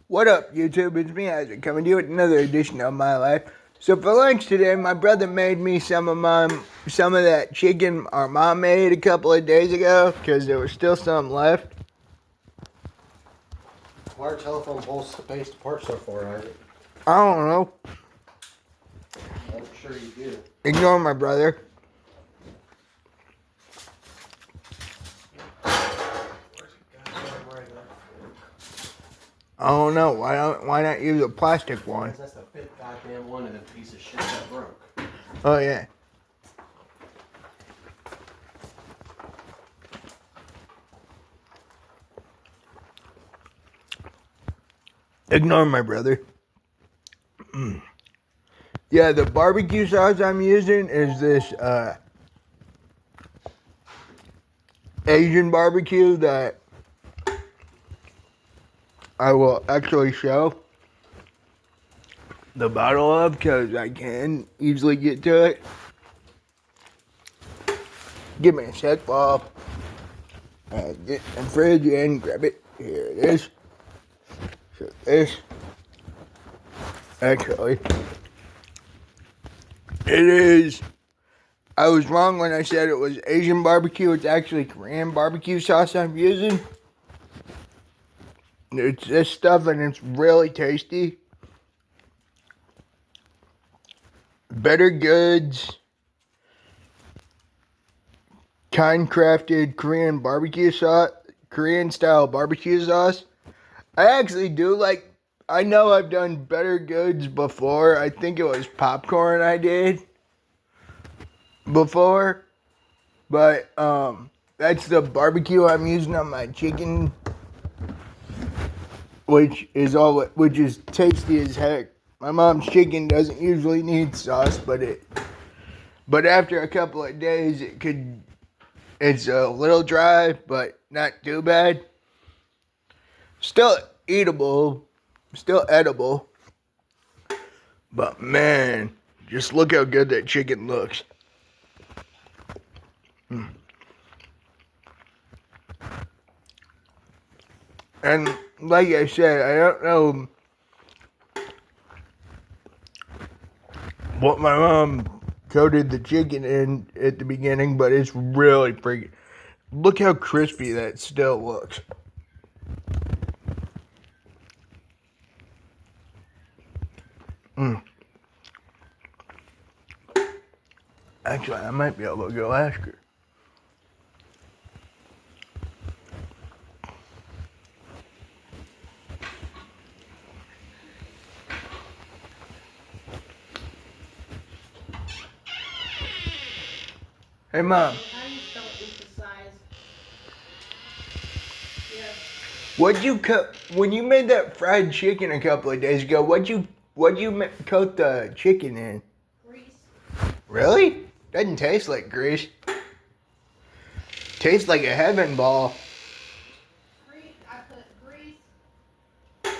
What up, YouTube? It's me, Isaac, coming to you with another edition of My Life. So for lunch today, my brother made me some of that chicken our mom made a couple of days ago because there was still some left. Why are telephone poles spaced apart so far, Isaac? I don't know. I'm sure you do. Ignore my brother. I don't know. Why not use a plastic one? That's the fifth goddamn one of the piece of shit that broke. Oh yeah. Ignore my brother. Yeah, the barbecue sauce I'm using is this Asian barbecue that I will actually show the bottle of because I can easily get to it. Give me a sec, Bob. Get the fridge and grab it. Here it is. So this, actually, it is. I was wrong when I said it was Asian barbecue. It's actually Korean barbecue sauce I'm using. It's this stuff and it's really tasty. Better Goods, kind crafted Korean barbecue sauce, Korean style barbecue sauce. I actually do like, I know I've done Better Goods before. I think it was popcorn I did before. But that's the barbecue I'm using on my chicken, which is tasty as heck. My mom's chicken doesn't usually need sauce, but after a couple of days it's a little dry, but not too bad. Still eatable, still edible. But man, just look how good that chicken looks. And like I said, I don't know what my mom coated the chicken in at the beginning, but it's really freaking. Look how crispy that still looks. Actually, I might be able to go ask her. Hey, Mom. How do you spell emphasize? Yes. What'd you coat when you made that fried chicken a couple of days ago? What'd you coat the chicken in? Grease. Really? Doesn't taste like grease. Tastes like a heaven ball. I put grease. It's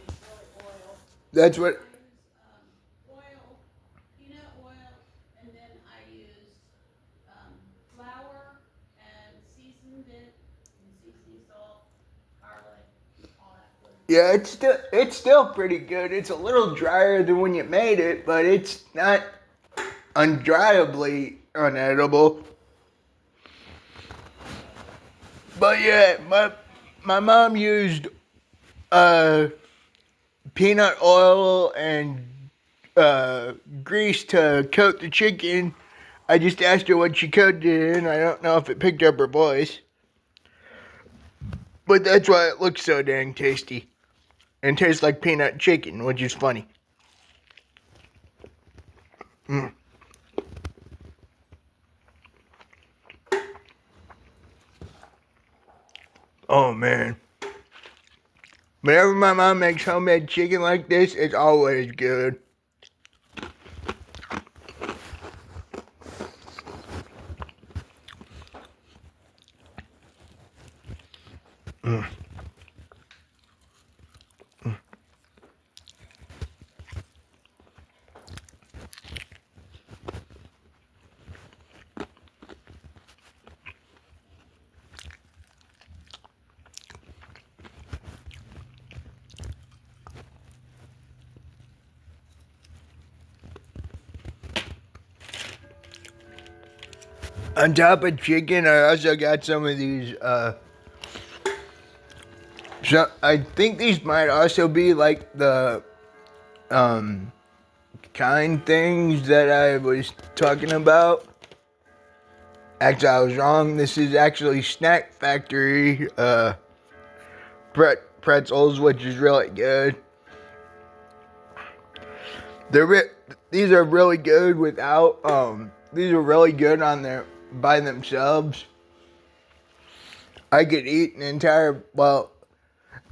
really oil. That's what. I use oil, peanut oil, and then I use flour and seasoned it, and seasoning salt, garlic, all that good. Yeah, it's still pretty good. It's a little drier than when you made it, but it's not undryably unedible. But yeah, my mom used peanut oil and grease to coat the chicken. I just asked her what she coated it in. I don't know if it picked up her voice. But that's why it looks so dang tasty. And tastes like peanut chicken, which is funny. Oh man. Whenever my mom makes homemade chicken like this, it's always good. On top of chicken, I also got some of these, so I think these might also be like the, kind things that I was talking about. Actually, I was wrong. This is actually Snack Factory, pretzels, which is really good. These are really good without, these are really good on their, by themselves. I could eat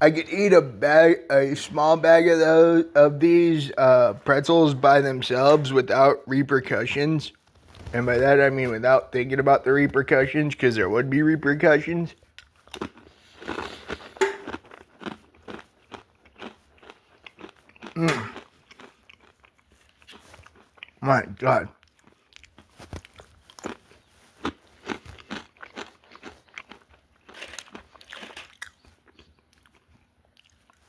I could eat a small bag of these pretzels by themselves without repercussions. And by that I mean without thinking about the repercussions, because there would be repercussions. My God.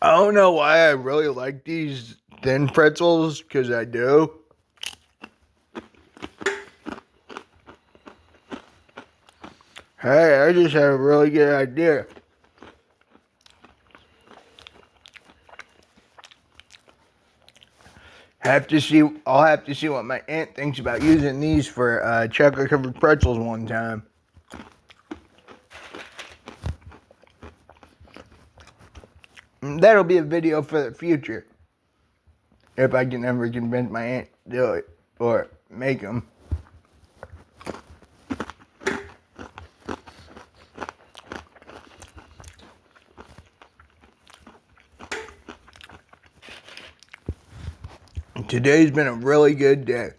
I don't know why I really like these thin pretzels, because I do. Hey, I just had a really good idea. I'll have to see what my aunt thinks about using these for chocolate covered pretzels one time. That'll be a video for the future. If I can ever convince my aunt to do it or make them. Today's been a really good day.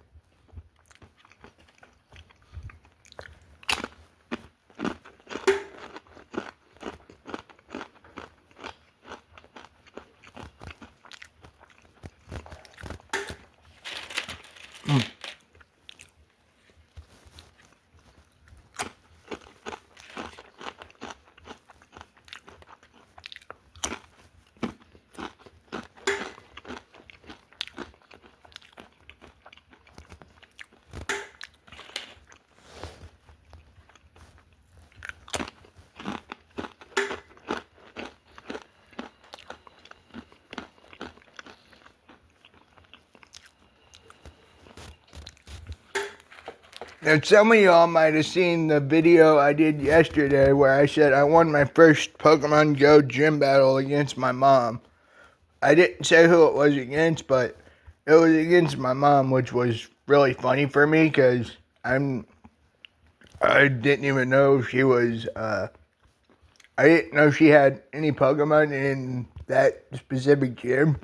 Now, some of y'all might have seen the video I did yesterday where I said I won my first Pokemon Go gym battle against my mom. I didn't say who it was against, but it was against my mom, which was really funny for me because I didn't even know she was, I didn't know she had any Pokemon in that specific gym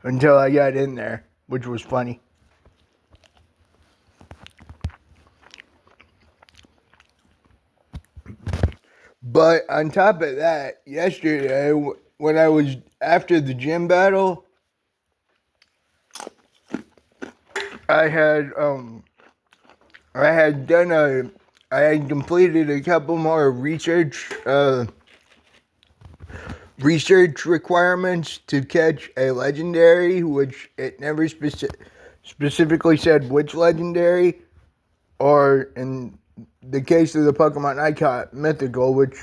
until I got in there, which was funny. But on top of that, yesterday, when I was after the gym battle, I had I had completed a couple more research requirements to catch a legendary, which it never specifically said which legendary, or in the case of the Pokemon I caught, mythical, which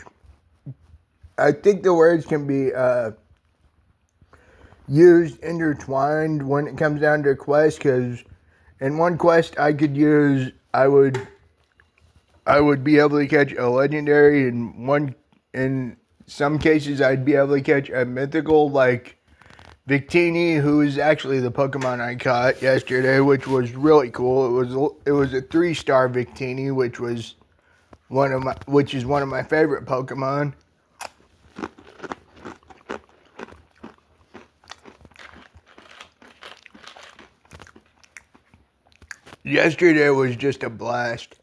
I think the words can be used intertwined when it comes down to a quest, because in one quest I would be able to catch a legendary, and in some cases I'd be able to catch a mythical like Victini, who is actually the Pokemon I caught yesterday, which was really cool. It was a 3-star Victini, which is one of my favorite Pokemon. Yesterday was just a blast.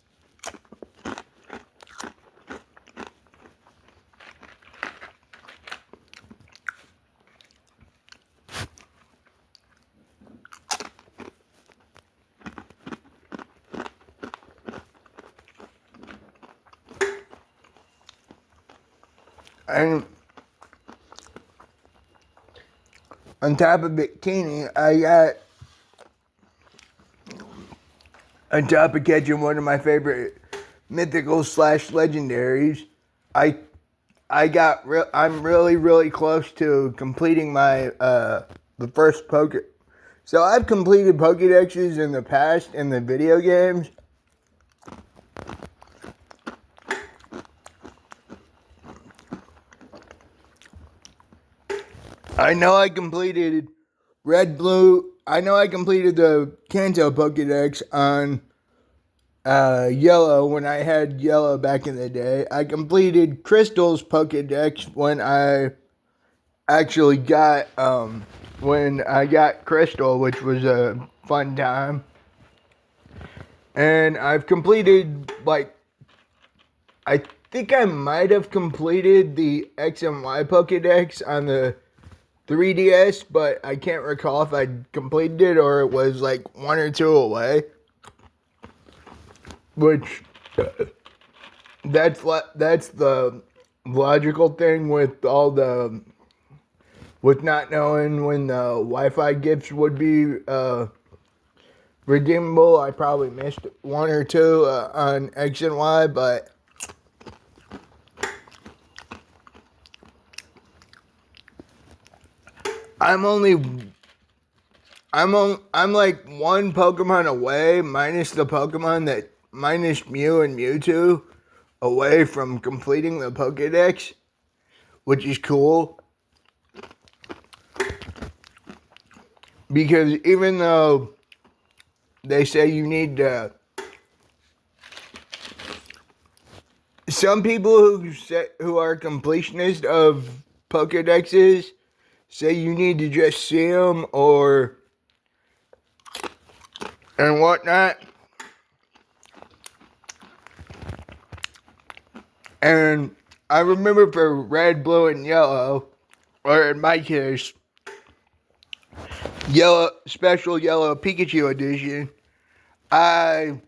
And on top of Victini, on top of catching one of my favorite mythical / legendaries. I'm really close to completing my the first Poke. So I've completed Pokédexes in the past in the video games. I know I completed Red Blue. I know I completed the Kanto Pokédex on Yellow when I had Yellow back in the day. I completed Crystal's Pokédex when I actually got Crystal, which was a fun time. And I've completed, like, I think I might have completed the X and Y Pokédex on the 3DS, but I can't recall if I completed it or it was like one or two away. Which that's the logical thing with not knowing when the Wi-Fi gifts would be redeemable. I probably missed one or two on X and Y, but I'm like one Pokemon away, minus Mew and Mewtwo, away from completing the Pokédex, which is cool. Because even though they say you need some people who are completionists of Pokédexes say you need to just see them and whatnot. And I remember for Red, Blue, and Yellow, or in my case, Special Yellow Pikachu Edition, I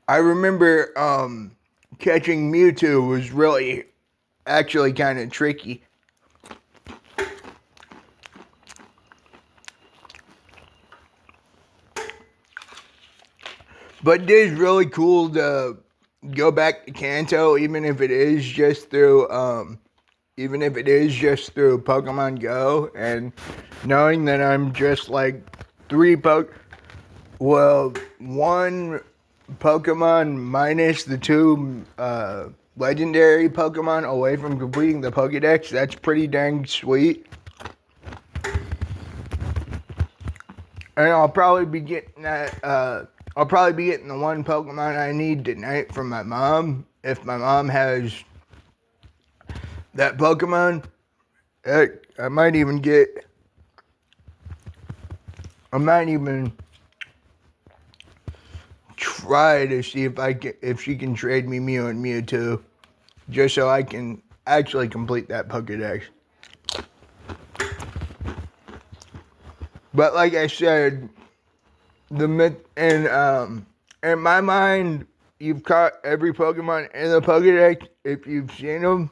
remember catching Mewtwo was really actually kind of tricky. But it is really cool to go back to Kanto, even if it is just through Pokemon Go, and knowing that I'm just like one Pokemon minus the two legendary Pokemon away from completing the Pokédex. That's pretty dang sweet. And I'll probably be getting the one Pokemon I need tonight from my mom. If my mom has that Pokemon, heck, I might even try to see if she can trade me Mew and Mewtwo, just so I can actually complete that Pokédex. But like I said, in my mind, you've caught every Pokemon in the Pokédex if you've seen them,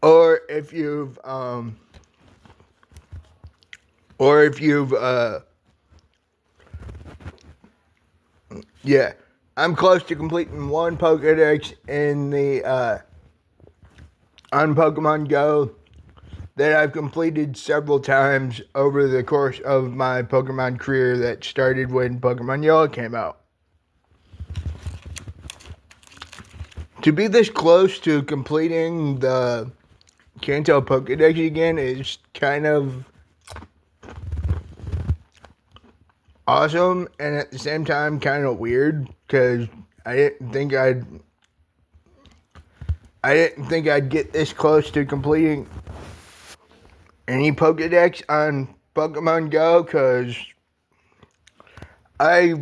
or if you've yeah, I'm close to completing one Pokédex on Pokemon Go that I've completed several times over the course of my Pokemon career that started when Pokemon Yellow came out. To be this close to completing the Kanto Pokédex again is kind of awesome, and at the same time kind of weird, because I didn't think I'd get this close to completing any Pokédex on Pokemon Go, because I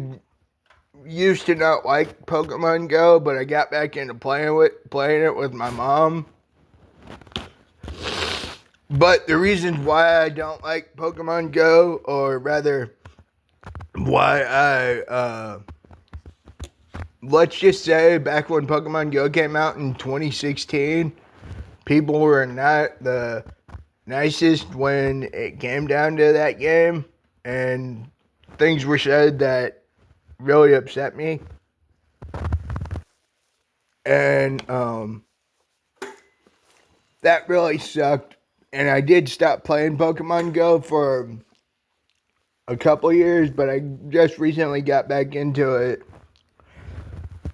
used to not like Pokemon Go, but I got back into playing it with my mom. But the reasons why I don't like Pokemon Go, or rather why let's just say back when Pokemon Go came out in 2016, people were not the nicest when it came down to that game, and things were said that really upset me. And that really sucked. And I did stop playing Pokemon Go for a couple years, but I just recently got back into it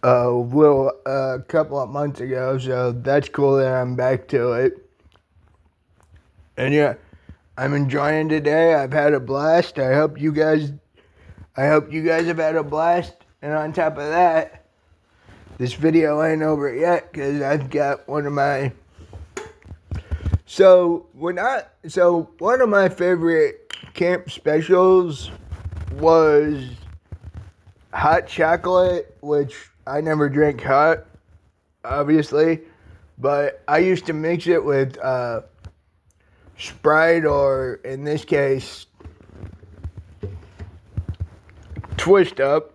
a couple of months ago, so that's cool that I'm back to it. And yeah, I'm enjoying today. I've had a blast. I hope you guys have had a blast. And on top of that, this video ain't over yet because I've got one of my one of my favorite camp specials was hot chocolate, which I never drank hot, obviously, but I used to mix it with Sprite, or in this case, Twist Up.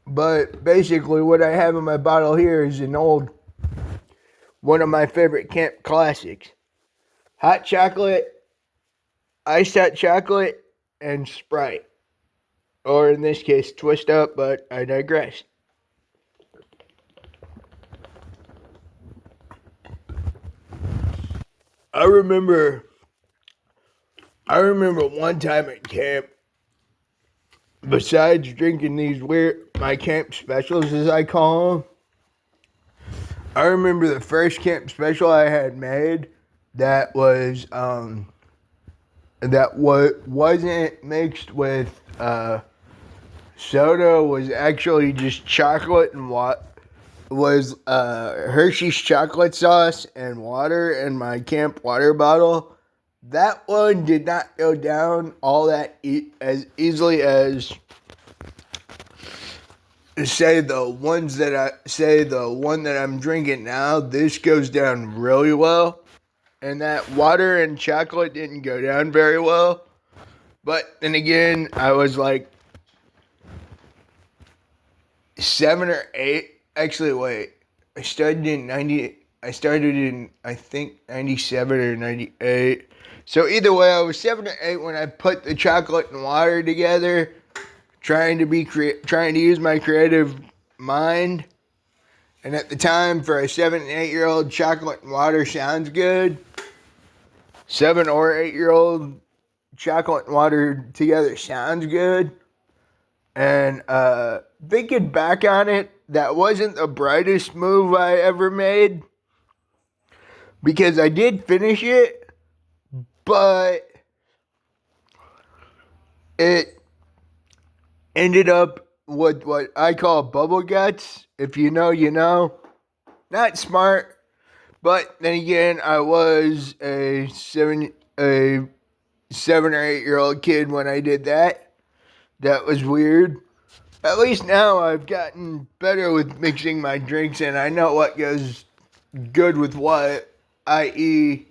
But basically what I have in my bottle here is one of my favorite camp classics. Hot chocolate, iced hot chocolate, and Sprite. Or in this case, Twist Up, but I digress. I remember one time at camp, besides drinking these my camp specials as I call them, I remember the first camp special I had made that wasn't mixed with soda, was actually just chocolate and was Hershey's chocolate sauce and water in my camp water bottle. That one did not go down all that as easily as the one that I'm drinking now. This goes down really well, and that water and chocolate didn't go down very well. But then again, I was like 7 or 8. Actually, wait. I started in I think 97 or 98. So either way, I was 7 or 8 when I put the chocolate and water together, trying to use my creative mind. And at the time, for a 7 and 8-year-old, chocolate and water sounds good. 7 or 8-year-old, chocolate and water together sounds good. And thinking back on it, that wasn't the brightest move I ever made, because I did finish it, but it ended up with what I call bubble guts. If you know, you know. Not smart, but then again, I was a 7 or 8-year-old kid when I did that. That was weird. At least now I've gotten better with mixing my drinks, and I know what goes good with what, i.e.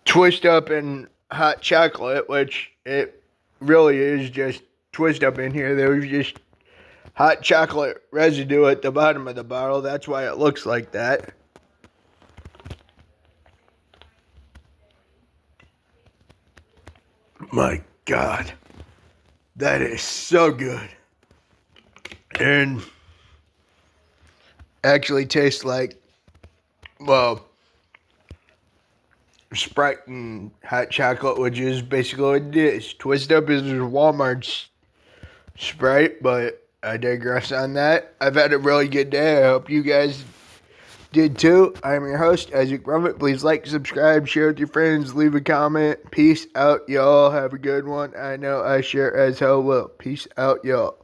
Twist Up and hot chocolate, which it really is just Twist Up in here. There was just hot chocolate residue at the bottom of the bottle. That's why it looks like that. My God. That is so good. And actually tastes like, well, Sprite and hot chocolate, which is basically what it is. Twist Up is Walmart's Sprite, but I digress on that. I've had a really good day. I hope you guys did too. I'm your host, Isaac Rummett. Please like, subscribe, share with your friends, leave a comment. Peace out, y'all. Have a good one. I know I sure as hell will. Peace out, y'all.